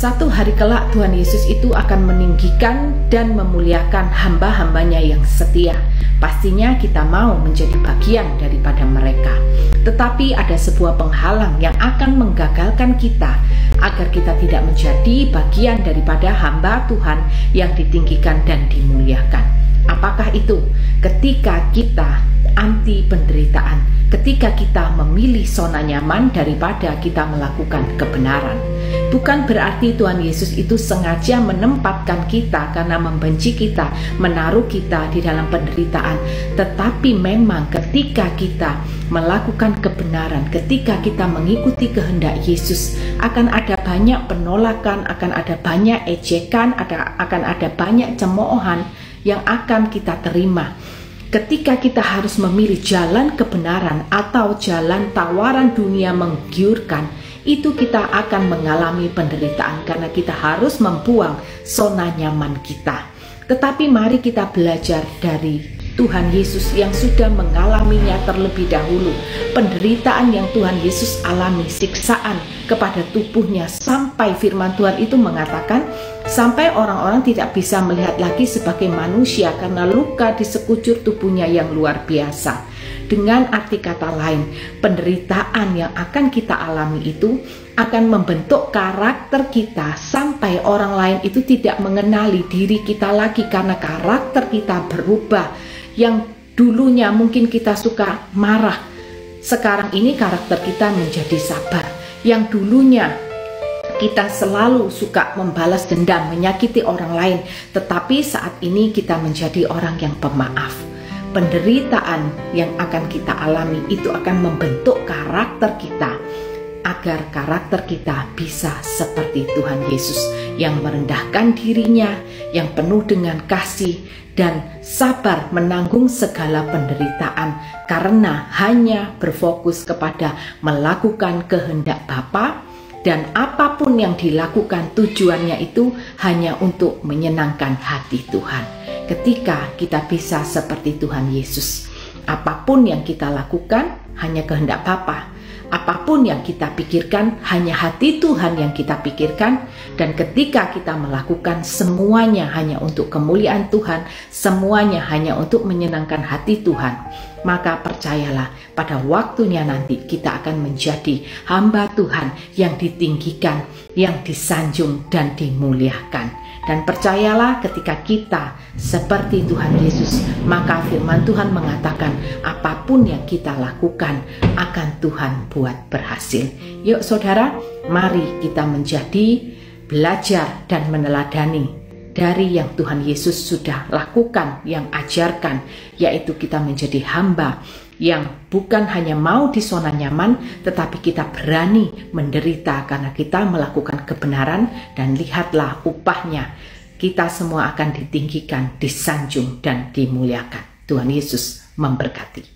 Satu hari kelak Tuhan Yesus itu akan meninggikan dan memuliakan hamba-hambanya yang setia. Pastinya kita mau menjadi bagian daripada mereka. Tetapi ada sebuah penghalang yang akan menggagalkan kita agar kita tidak menjadi bagian daripada hamba Tuhan yang ditinggikan dan dimuliakan. Apakah itu? Ketika kita anti penderitaan, ketika kita memilih zona nyaman daripada kita melakukan kebenaran. Bukan berarti Tuhan Yesus itu sengaja menempatkan kita karena membenci kita, menaruh kita di dalam penderitaan. Tetapi memang ketika kita melakukan kebenaran, ketika kita mengikuti kehendak Yesus, akan ada banyak penolakan, akan ada banyak ejekan, akan ada banyak cemoohan yang akan kita terima. Ketika kita harus memilih jalan kebenaran atau jalan tawaran dunia menggiurkan, itu kita akan mengalami penderitaan karena kita harus membuang zona nyaman kita. Tetapi mari kita belajar dari Tuhan Yesus yang sudah mengalaminya terlebih dahulu. Penderitaan yang Tuhan Yesus alami, siksaan kepada tubuhnya, sampai firman Tuhan itu mengatakan sampai orang-orang tidak bisa melihat lagi sebagai manusia karena luka di sekujur tubuhnya yang luar biasa. Dengan arti kata lain, penderitaan yang akan kita alami itu akan membentuk karakter kita sampai orang lain itu tidak mengenali diri kita lagi karena karakter kita berubah. Yang dulunya mungkin kita suka marah, sekarang ini karakter kita menjadi sabar. Yang dulunya kita selalu suka membalas dendam, menyakiti orang lain, tetapi saat ini kita menjadi orang yang pemaaf. Penderitaan yang akan kita alami itu akan membentuk karakter kita agar karakter kita bisa seperti Tuhan Yesus yang merendahkan dirinya, yang penuh dengan kasih dan sabar menanggung segala penderitaan karena hanya berfokus kepada melakukan kehendak Bapa, dan apapun yang dilakukan tujuannya itu hanya untuk menyenangkan hati Tuhan. Ketika kita bisa seperti Tuhan Yesus, apapun yang kita lakukan hanya kehendak Bapa, apapun yang kita pikirkan hanya hati Tuhan yang kita pikirkan, dan ketika kita melakukan semuanya hanya untuk kemuliaan Tuhan, semuanya hanya untuk menyenangkan hati Tuhan, maka percayalah pada waktunya nanti kita akan menjadi hamba Tuhan yang ditinggikan, yang disanjung dan dimuliakan. Dan percayalah ketika kita seperti Tuhan Yesus, maka firman Tuhan mengatakan apapun yang kita lakukan akan Tuhan buat berhasil. Yuk saudara, mari kita menjadi belajar dan meneladani dari yang Tuhan Yesus sudah lakukan, yang ajarkan, yaitu kita menjadi hamba yang bukan hanya mau di zona nyaman, tetapi kita berani menderita karena kita melakukan kebenaran, dan lihatlah upahnya. Kita semua akan ditinggikan, disanjung, dan dimuliakan. Tuhan Yesus memberkati.